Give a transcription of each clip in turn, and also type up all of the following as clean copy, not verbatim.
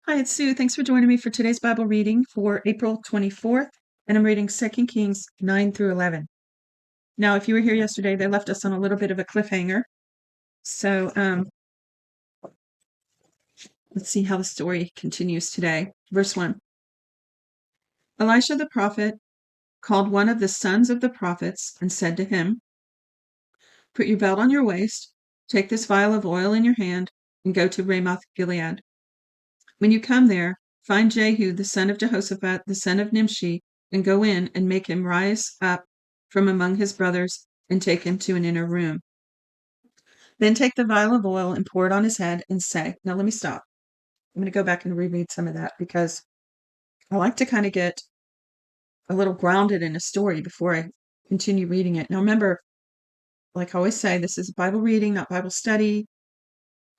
Hi, it's Sue. Thanks for joining me for today's Bible reading for April 24th, and I'm reading 2 Kings 9 through 11. Now, if you were here yesterday, they left us on a little bit of a cliffhanger. So let's see how the story continues today. Verse 1. Elisha the prophet called one of the sons of the prophets and said to him, "Put your belt on your waist, take this vial of oil in your hand, and go to Ramoth Gilead. When you come there, find Jehu the son of Jehoshaphat, the son of Nimshi, and go in and make him rise up from among his brothers and take him to an inner room. Then take the vial of oil and pour it on his head and say," now let me stop. I'm going to go back and reread some of that because I like to kind of get a little grounded in a story before I continue reading it. Now remember, like I always say, this is Bible reading, not Bible study.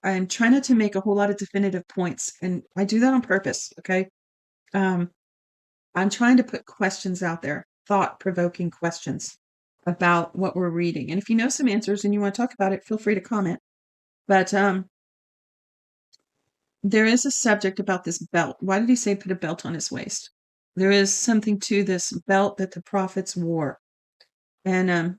I'm trying not to make a whole lot of definitive points, and I do that on purpose, okay? Um, I'm trying to put questions out there, thought-provoking questions about what we're reading. And if you know some answers and you want to talk about it, feel free to comment. But there is a subject about this belt. Why did he say put a belt on his waist? There is something to this belt that the prophets wore. And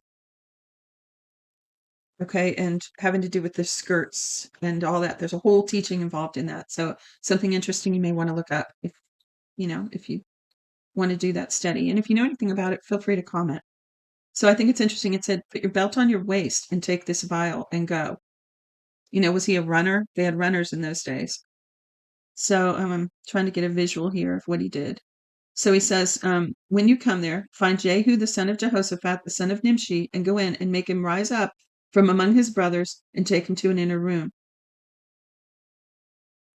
okay, and having to do with the skirts and all that. There's a whole teaching involved in that. So something interesting you may want to look up if you want to do that study. And if you know anything about it, feel free to comment. So I think it's interesting. It said, "Put your belt on your waist and take this vial and go." Was he a runner? They had runners in those days. So I'm trying to get a visual here of what he did. So he says, "When you come there, find Jehu the son of Jehoshaphat, the son of Nimshi, and go in and make him rise up from among his brothers and take him to an inner room.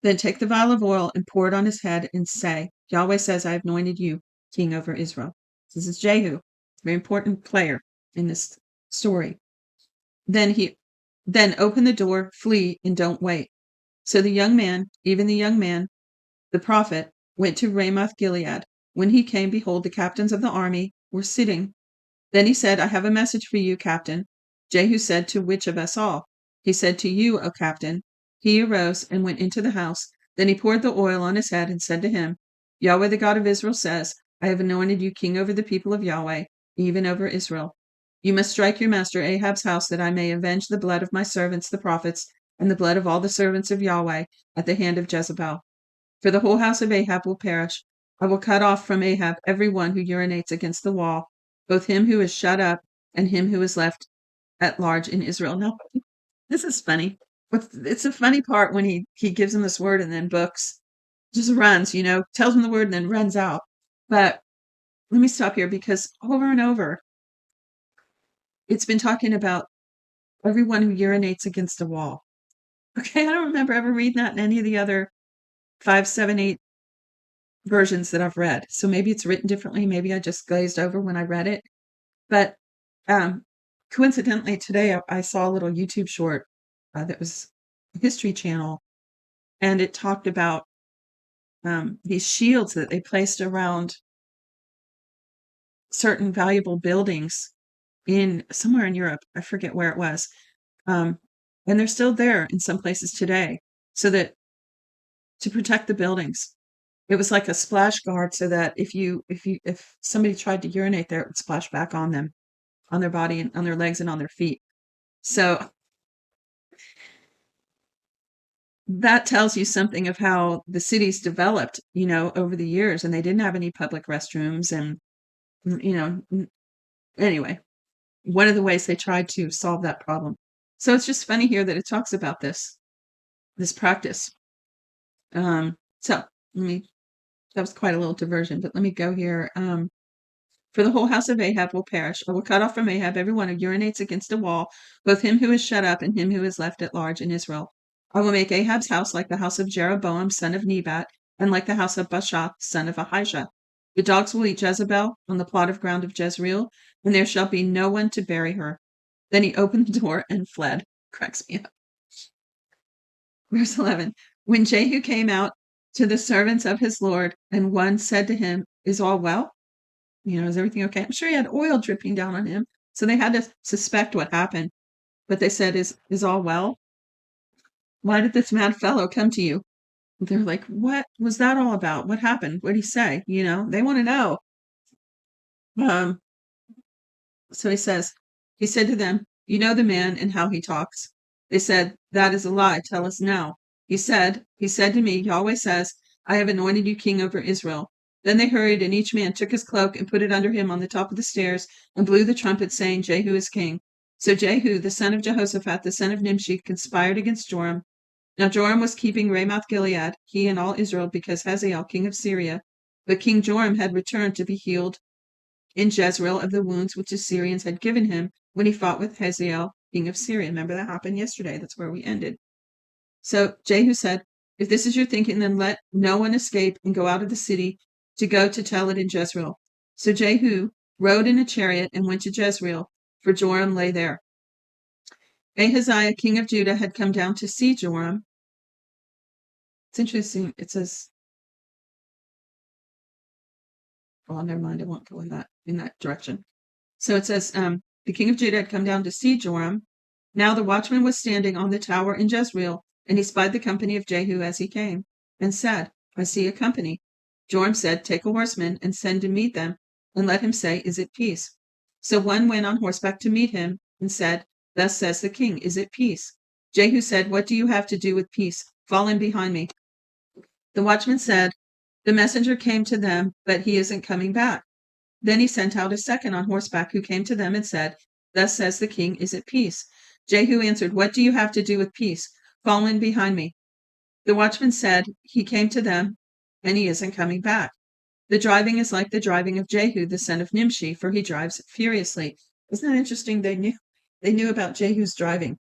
Then take the vial of oil and pour it on his head and say, 'Yahweh says, I have anointed you king over Israel.'" This is Jehu, very important player in this story. Then open the door, flee, and don't wait. So the young man, even the young man, the prophet, went to Ramoth Gilead. When he came, behold, the captains of the army were sitting. Then he said, "I have a message for you, captain." Jehu said, "To which of us all?" He said, "To you, O captain." He arose and went into the house. Then he poured the oil on his head and said to him, "Yahweh the God of Israel says, I have anointed you king over the people of Yahweh, even over Israel. You must strike your master Ahab's house, that I may avenge the blood of my servants the prophets and the blood of all the servants of Yahweh at the hand of Jezebel. For the whole house of Ahab will perish. I will cut off from Ahab every one who urinates against the wall, both him who is shut up and him who is left at large in Israel." Now, this is funny. It's a funny part when he gives him this word and then books, just runs, tells him the word and then runs out. But let me stop here because over and over, it's been talking about everyone who urinates against a wall. Okay, I don't remember ever reading that in any of the other 5, 7, 8 versions that I've read. So maybe it's written differently. Maybe I just glazed over when I read it. But coincidentally, today I saw a little YouTube short that was a History Channel, and it talked about these shields that they placed around certain valuable buildings in somewhere in Europe. I forget where it was. And they're still there in some places today, so that to protect the buildings. It was like a splash guard so that if somebody tried to urinate there, it would splash back on them, on their body and on their legs and on their feet. So that tells you something of how the cities developed, over the years, and they didn't have any public restrooms. And, anyway, one of the ways they tried to solve that problem. So it's just funny here that it talks about this practice. So that was quite a little diversion, but let me go here. For the whole house of Ahab will perish. I will cut off from Ahab every one who urinates against a wall, both him who is shut up and him who is left at large in Israel. I will make Ahab's house like the house of Jeroboam, son of Nebat, and like the house of Baasha, son of Ahijah. The dogs will eat Jezebel on the plot of ground of Jezreel, and there shall be no one to bury her. Then he opened the door and fled. Cracks me up. Verse 11. When Jehu came out to the servants of his Lord, and one said to him, "Is all well?" Is everything okay? I'm sure he had oil dripping down on him. So they had to suspect what happened. But they said, is all well? Why did this mad fellow come to you? They're like, "What was that all about? What happened? What'd he say?" They want to know. Um, so he said to them, "You know the man and how he talks." They said, "That is a lie. Tell us now." He said to me, "Yahweh says, I have anointed you king over Israel." Then they hurried, and each man took his cloak and put it under him on the top of the stairs and blew the trumpet, saying, "Jehu is king." So Jehu, the son of Jehoshaphat, the son of Nimshi, conspired against Joram. Now Joram was keeping Ramoth Gilead, he and all Israel, because Hazael, king of Syria. But King Joram had returned to be healed in Jezreel of the wounds which the Syrians had given him when he fought with Hazael, king of Syria. Remember that happened yesterday. That's where we ended. So Jehu said, "If this is your thinking, then let no one escape and go out of the city to go to tell it in Jezreel." So Jehu rode in a chariot and went to Jezreel, for Joram lay there. Ahaziah, king of Judah, had come down to see Joram. It's interesting. It says, well, never mind. I won't go in that direction. So it says, the king of Judah had come down to see Joram. Now the watchman was standing on the tower in Jezreel, and he spied the company of Jehu as he came, and said, "I see a company." Joram said, "Take a horseman and send to meet them, and let him say, 'Is it peace?'" So one went on horseback to meet him, and said, "Thus says the king, 'Is it peace?'" Jehu said, "What do you have to do with peace? Fall in behind me." The watchman said, "The messenger came to them, but he isn't coming back." Then he sent out a second on horseback, who came to them and said, "Thus says the king, 'Is it peace?'" Jehu answered, "What do you have to do with peace? Fall in behind me." The watchman said, "He came to them, and he isn't coming back." The driving is like the driving of Jehu, the son of Nimshi, for he drives furiously. Isn't that interesting? They knew about Jehu's driving.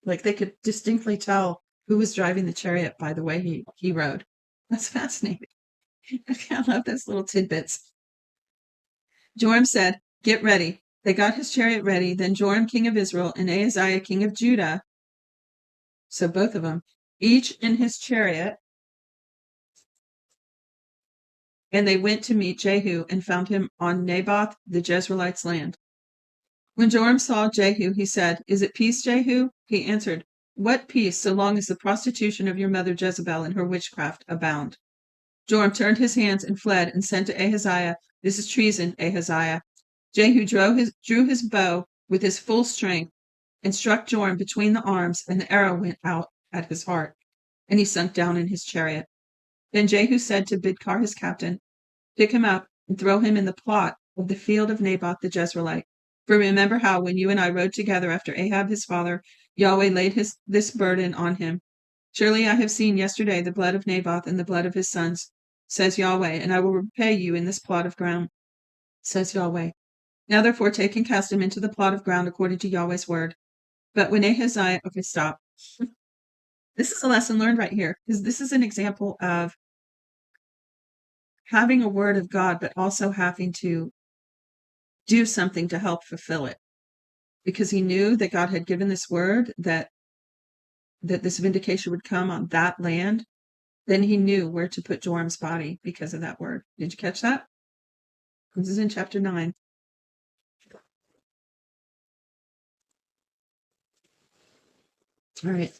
Like they could distinctly tell who was driving the chariot by the way he rode. That's fascinating. I love those little tidbits. Joram said, "Get ready." They got his chariot ready. Then Joram, king of Israel, and Ahaziah, king of Judah, so both of them, each in his chariot, and they went to meet Jehu and found him on Naboth the Jezreelite's land. When Joram saw Jehu, he said, "Is it peace, Jehu?" He answered, "What peace, so long as the prostitution of your mother Jezebel and her witchcraft abound?" Joram turned his hands and fled and said to Ahaziah, "This is treason, Ahaziah." Jehu drew his bow with his full strength and struck Joram between the arms, and the arrow went out at his heart, and he sunk down in his chariot. Then Jehu said to Bidkar his captain, "Pick him up and throw him in the plot of the field of Naboth the Jezreelite. For remember how, when you and I rode together after Ahab his father, Yahweh laid this burden on him. Surely I have seen yesterday the blood of Naboth and the blood of his sons, says Yahweh, and I will repay you in this plot of ground, says Yahweh. Now therefore take and cast him into the plot of ground according to Yahweh's word." But when Ahaziah, okay, stop. This is a lesson learned right here, because this is an example of having a word of God, but also having to do something to help fulfill it. Because he knew that God had given this word that this vindication would come on that land, then he knew where to put Joram's body because of that word. Did you catch that? This is in chapter 9. All right.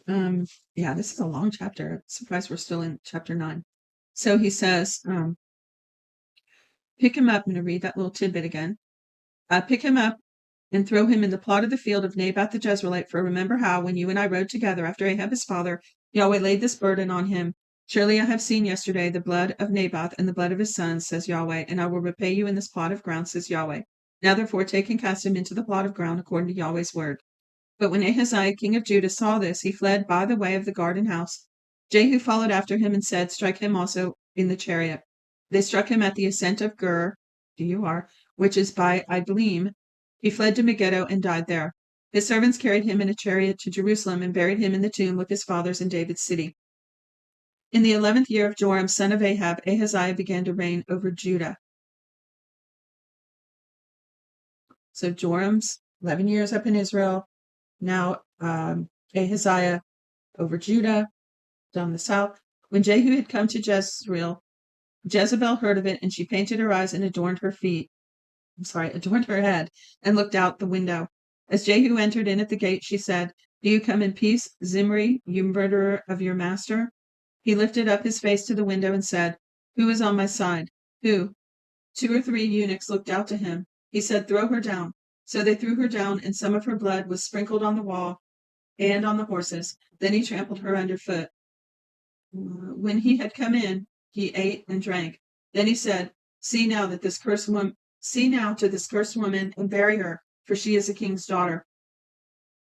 Yeah, this is a long chapter. I'm surprised we're still in chapter 9. So he says, pick him up. I'm going to read that little tidbit again. Pick him up and throw him in the plot of the field of Naboth the Jezreelite. For remember how, when you and I rode together after Ahab his father, Yahweh laid this burden on him. Surely I have seen yesterday the blood of Naboth and the blood of his sons, says Yahweh, and I will repay you in this plot of ground, says Yahweh. Now therefore take and cast him into the plot of ground according to Yahweh's word. But when Ahaziah, king of Judah, saw this, he fled by the way of the garden house. Jehu followed after him and said, "Strike him also in the chariot." They struck him at the ascent of Gur, Gur, which is by Ibleam. He fled to Megiddo and died there. His servants carried him in a chariot to Jerusalem and buried him in the tomb with his fathers in David's city. In the 11th year of Joram, son of Ahab, Ahaziah began to reign over Judah. So Joram's 11 years up in Israel. Now Ahaziah over Judah, down the south. When Jehu had come to Jezreel, Jezebel heard of it, and she painted her eyes and adorned her head, and looked out the window. As Jehu entered in at the gate, she said, "Do you come in peace, Zimri, you murderer of your master?" He lifted up his face to the window and said, "Who is on my side? Who?" 2 or 3 eunuchs looked out to him. He said, "Throw her down." So they threw her down, and some of her blood was sprinkled on the wall and on the horses. Then he trampled her underfoot. When he had come in, he ate and drank. Then he said, see now to this cursed woman and bury her, for she is a king's daughter."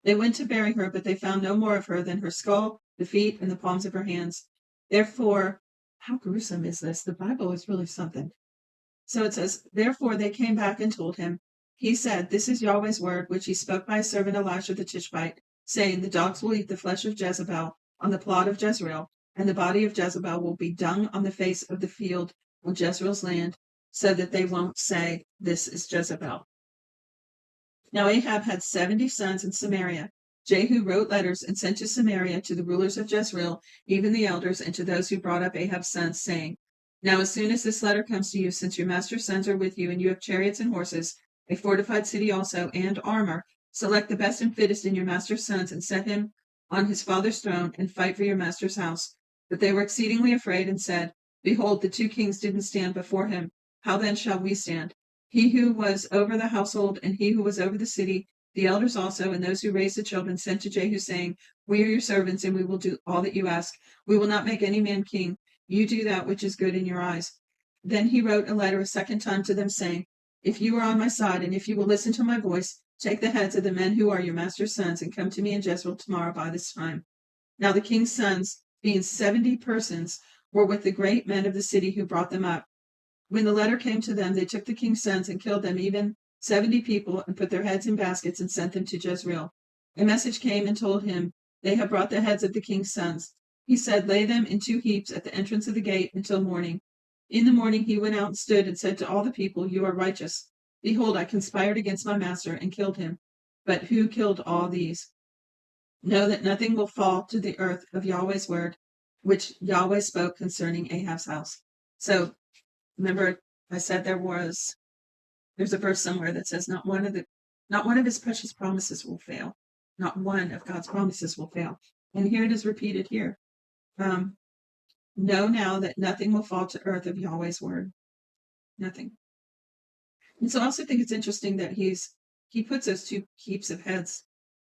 They went to bury her, but they found no more of her than her skull, the feet, and the palms of her hands. Therefore, how gruesome is this? The Bible is really something. So it says, therefore they came back and told him. He said, "This is Yahweh's word, which he spoke by his servant Elisha the Tishbite, saying, the dogs will eat the flesh of Jezebel on the plot of Jezreel, and the body of Jezebel will be dung on the face of the field on Jezreel's land, so that they won't say, this is Jezebel." Now Ahab had 70 sons in Samaria. Jehu wrote letters and sent to Samaria to the rulers of Jezreel, even the elders, and to those who brought up Ahab's sons, saying, "Now as soon as this letter comes to you, since your master's sons are with you, and you have chariots and horses, a fortified city also, and armor, select the best and fittest in your master's sons, and set him on his father's throne, and fight for your master's house." But they were exceedingly afraid, and said, "Behold, the 2 kings didn't stand before him. How then shall we stand? He who was over the household, and he who was over the city, the elders also, and those who raised the children, sent to Jehu, saying, "We are your servants, and we will do all that you ask. We will not make any man king. You do that which is good in your eyes." Then he wrote a letter a second time to them, saying, "If you are on my side, and if you will listen to my voice, take the heads of the men who are your master's sons, and come to me in Jezreel tomorrow by this time." Now the king's sons, being 70 persons, were with the great men of the city who brought them up. When the letter came to them, they took the king's sons and killed them, even 70 people, and put their heads in baskets and sent them to Jezreel. A message came and told him, "They have brought the heads of the king's sons." He said, "Lay them in 2 heaps at the entrance of the gate until morning." In the morning he went out and stood and said to all the people, "You are righteous. Behold, I conspired against my master and killed him. But who killed all these? Know that nothing will fall to the earth of Yahweh's word, which Yahweh spoke concerning Ahab's house." So remember, I said there's a verse somewhere that says not one of his precious promises will fail. Not one of God's promises will fail. And here it is repeated here. Know now that nothing will fall to earth of Yahweh's word. Nothing. And so I also think it's interesting that he puts those 2 heaps of heads.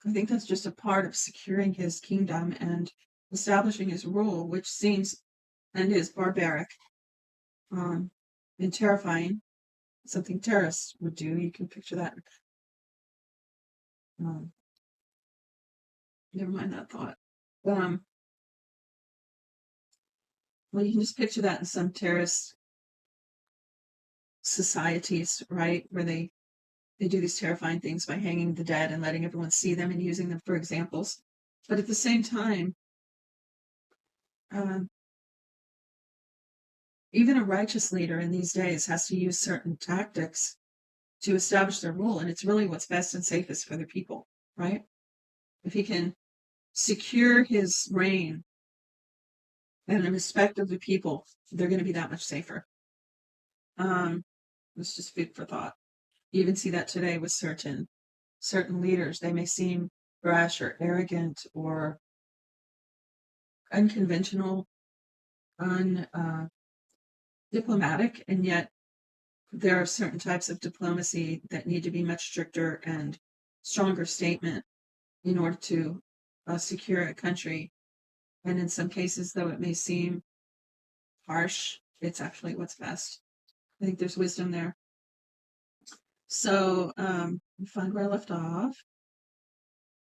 I think that's just a part of securing his kingdom and establishing his rule, which seems and is barbaric and terrifying. Something terrorists would do. You can picture that. Never mind that thought. Well, you can just picture that in some terrorist societies, right, where they do these terrifying things by hanging the dead and letting everyone see them and using them for examples. But at the same time, even a righteous leader in these days has to use certain tactics to establish their rule, and it's really what's best and safest for the people, right? If he can secure his reign and the respect of the people, they're going to be that much safer. It's just food for thought. You even see that today with certain leaders. They may seem brash or arrogant or unconventional, diplomatic, and yet there are certain types of diplomacy that need to be much stricter and stronger statement in order to secure a country. And in some cases, though it may seem harsh, it's actually what's best. I think there's wisdom there. So find where I left off.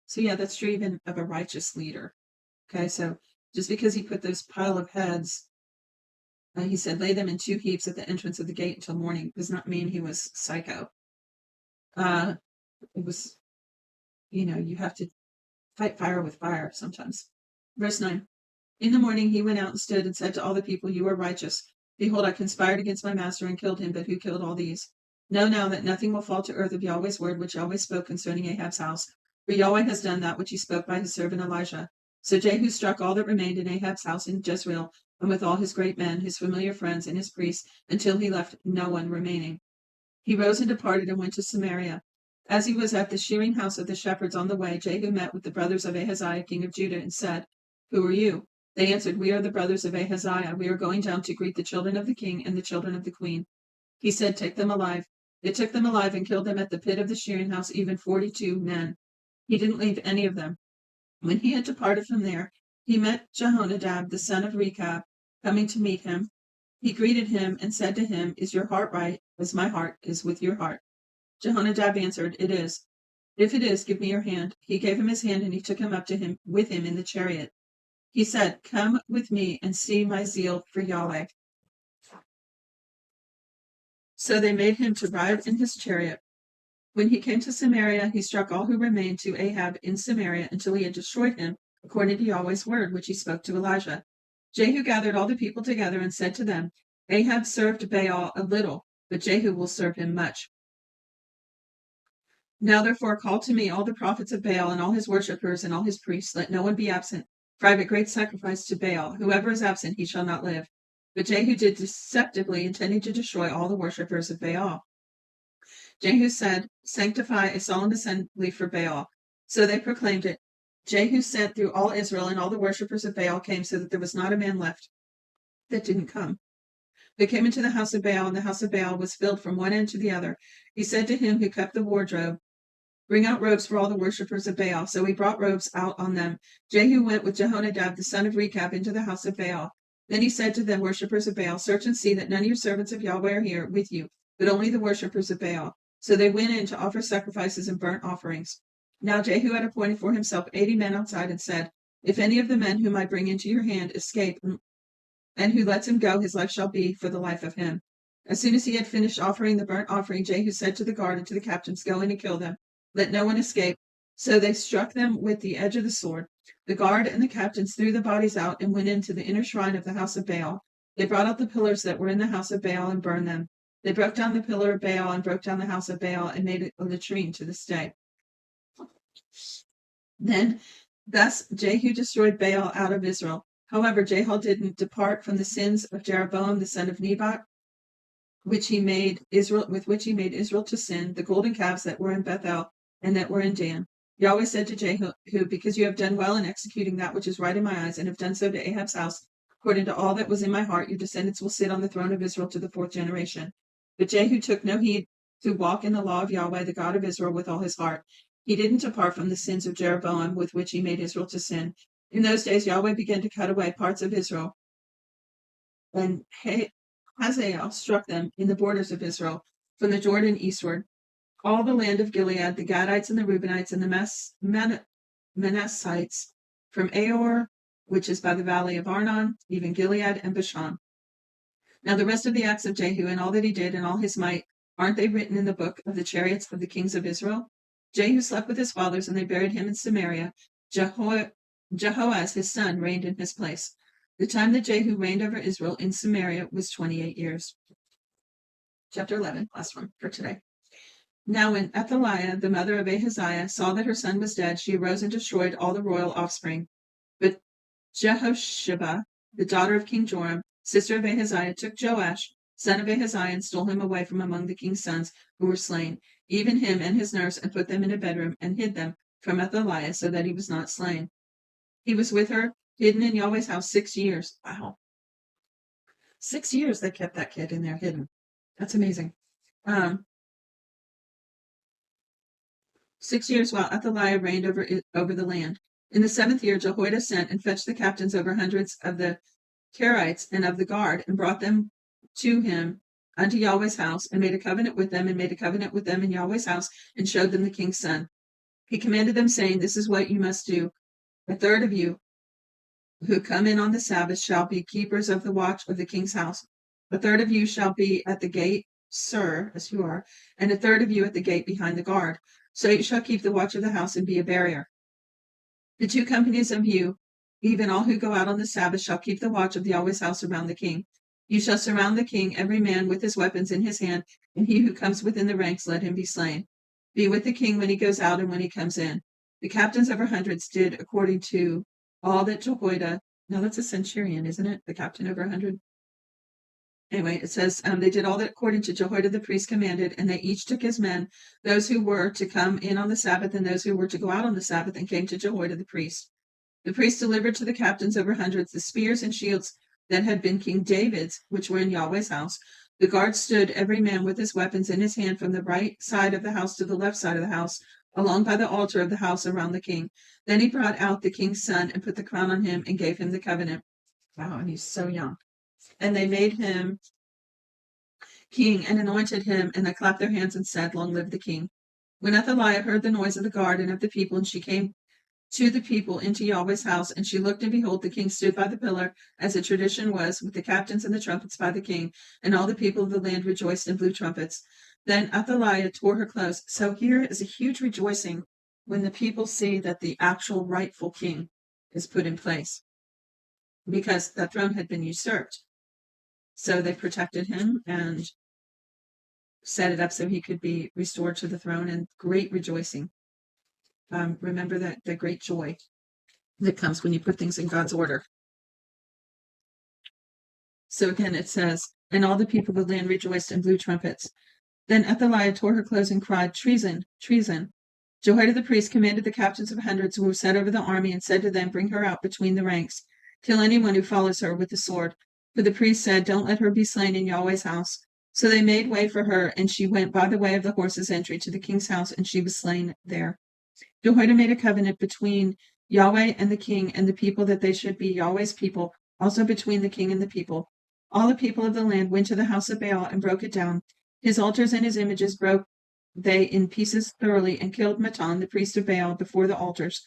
So yeah, that's true even of a righteous leader. Okay, so just because he put those pile of heads, he said, lay them in 2 heaps at the entrance of the gate until morning, does not mean he was psycho. It was, you have to fight fire with fire sometimes. Verse 9. In the morning he went out and stood and said to all the people, "You are righteous. Behold, I conspired against my master and killed him, but who killed all these? Know now that nothing will fall to earth of Yahweh's word, which Yahweh spoke concerning Ahab's house. For Yahweh has done that which he spoke by his servant Elijah." So Jehu struck all that remained in Ahab's house in Jezreel, and with all his great men, his familiar friends, and his priests, until he left no one remaining. He rose and departed and went to Samaria. As he was at the shearing house of the shepherds on the way, Jehu met with the brothers of Ahaziah, king of Judah, and said, "Who are you?" They answered, "We are the brothers of Ahaziah. We are going down to greet the children of the king and the children of the queen." He said, "Take them alive." They took them alive and killed them at the pit of the shearing house, even 42 men. He didn't leave any of them. When he had departed from there, he met Jehonadab, the son of Rechab, coming to meet him. He greeted him and said to him, "Is your heart right, as my heart is with your heart?" Jehonadab answered, "It is." "If it is, give me your hand." He gave him his hand, and he took him up to him with him in the chariot. He said, "Come with me and see my zeal for Yahweh." So they made him to ride in his chariot. When he came to Samaria, he struck all who remained to Ahab in Samaria until he had destroyed him, according to Yahweh's word, which he spoke to Elijah. Jehu gathered all the people together and said to them, "Ahab served Baal a little, but Jehu will serve him much. Now therefore call to me all the prophets of Baal and all his worshippers and all his priests. Let no one be absent, for I have a great sacrifice to Baal. Whoever is absent, he shall not live." But Jehu did deceptively, intending to destroy all the worshippers of Baal. Jehu said, "Sanctify a solemn assembly for Baal." So they proclaimed it. Jehu sent through all Israel, and all the worshippers of Baal came, so that there was not a man left that didn't come. They came into the house of Baal, and the house of Baal was filled from one end to the other. He said to him who kept the wardrobe, "Bring out robes for all the worshippers of Baal." So he brought robes out on them. Jehu went with Jehonadab, the son of Rechab, into the house of Baal. Then he said to the worshippers of Baal, "Search and see that none of your servants of Yahweh are here with you, but only the worshippers of Baal." So they went in to offer sacrifices and burnt offerings. Now Jehu had appointed for himself 80 men outside, and said, "If any of the men whom I bring into your hand escape, and who lets him go, his life shall be for the life of him." As soon as he had finished offering the burnt offering, Jehu said to the guard and to the captains, "Go in and kill them. Let no one escape." So they struck them with the edge of the sword. The guard and the captains threw the bodies out and went into the inner shrine of the house of Baal. They brought out the pillars that were in the house of Baal and burned them. They broke down the pillar of Baal and broke down the house of Baal and made it a latrine to this day. Then thus Jehu destroyed Baal out of Israel. However, Jehu didn't depart from the sins of Jeroboam the son of Nebat, with which he made Israel to sin, the golden calves that were in Bethel and that were in Dan. Yahweh said to Jehu, "Because you have done well in executing that which is right in my eyes, and have done so to Ahab's house, according to all that was in my heart, your descendants will sit on the throne of Israel to the 4th generation." But Jehu took no heed to walk in the law of Yahweh, the God of Israel, with all his heart. He didn't depart from the sins of Jeroboam, with which he made Israel to sin. In those days, Yahweh began to cut away parts of Israel, and Hazael struck them in the borders of Israel, from the Jordan eastward. All the land of Gilead, the Gadites and the Reubenites and the Manassites, from Aor, which is by the valley of Arnon, even Gilead and Bashan. Now the rest of the acts of Jehu and all that he did and all his might, aren't they written in the book of the chariots of the kings of Israel? Jehu slept with his fathers, and they buried him in Samaria. Jehoaz his son reigned in his place. The time that Jehu reigned over Israel in Samaria was 28 years. Chapter 11, last one for today. Now when Athaliah, the mother of Ahaziah, saw that her son was dead, she arose and destroyed all the royal offspring. But Jehosheba, the daughter of King Joram, sister of Ahaziah, took Joash, son of Ahaziah, and stole him away from among the king's sons who were slain, even him and his nurse, and put them in a bedroom, and hid them from Athaliah, so that he was not slain. He was with her, hidden in Yahweh's house 6 years. Wow. 6 years they kept that kid in there hidden. That's amazing. 6 years while Athaliah reigned over the land. In the 7th year, Jehoiada sent and fetched the captains over hundreds of the Kerites and of the guard, and brought them to him unto Yahweh's house, and made a covenant with them, and made a covenant with them in Yahweh's house, and showed them the king's son. He commanded them, saying, "This is what you must do. A third of you who come in on the Sabbath shall be keepers of the watch of the king's house. A third of you shall be at the gate, sir, as you are, and a third of you at the gate behind the guard. So you shall keep the watch of the house and be a barrier. The 2 companies of you, even all who go out on the Sabbath, shall keep the watch of the Yahweh's house around the king. You shall surround the king, every man with his weapons in his hand, and he who comes within the ranks, let him be slain. Be with the king when he goes out and when he comes in." The captains of her hundreds did according to all that Jehoiada, now that's a centurion, isn't it? The captain over 100. Anyway, it says they did all that according to Jehoiada the priest commanded, and they each took his men, those who were to come in on the Sabbath and those who were to go out on the Sabbath, and came to Jehoiada the priest. The priests delivered to the captains over hundreds the spears and shields that had been King David's, which were in Yahweh's house. The guards stood, every man with his weapons in his hand, from the right side of the house to the left side of the house, along by the altar of the house around the king. Then he brought out the king's son and put the crown on him and gave him the covenant. Wow, and he's so young. And they made him king and anointed him, and they clapped their hands and said, "Long live the king." When Athaliah heard the noise of the guard and of the people, and she came to the people into Yahweh's house, and she looked, and behold, the king stood by the pillar, as the tradition was, with the captains and the trumpets by the king, and all the people of the land rejoiced and blew trumpets. Then Athaliah tore her clothes. So here is a huge rejoicing when the people see that the actual rightful king is put in place, because the throne had been usurped. So they protected him and set it up so he could be restored to the throne, and great rejoicing. Remember that the great joy that comes when you put things in God's order. So again, it says, and all the people of the land rejoiced and blew trumpets. Then Athaliah tore her clothes and cried, "Treason, treason." Jehoiada the priest commanded the captains of hundreds who were set over the army, and said to them, "Bring her out between the ranks. Kill anyone who follows her with the sword." For the priest said, "Don't let her be slain in Yahweh's house." So they made way for her, and she went by the way of the horses' entry to the king's house, and she was slain there. Jehoiada made a covenant between Yahweh and the king and the people, that they should be Yahweh's people, also between the king and the people. All the people of the land went to the house of Baal and broke it down. His altars and his images broke they in pieces thoroughly, and killed Matan, the priest of Baal, before the altars.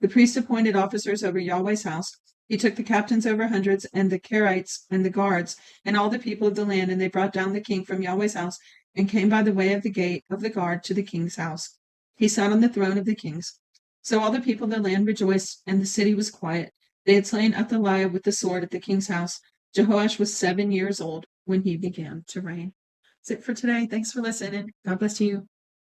The priest appointed officers over Yahweh's house. He took the captains over hundreds, and the Kerites, and the guards, and all the people of the land, and they brought down the king from Yahweh's house, and came by the way of the gate of the guard to the king's house. He sat on the throne of the kings. So all the people of the land rejoiced, and the city was quiet. They had slain Athaliah with the sword at the king's house. Jehoash was 7 years old when he began to reign. That's it for today. Thanks for listening. God bless you.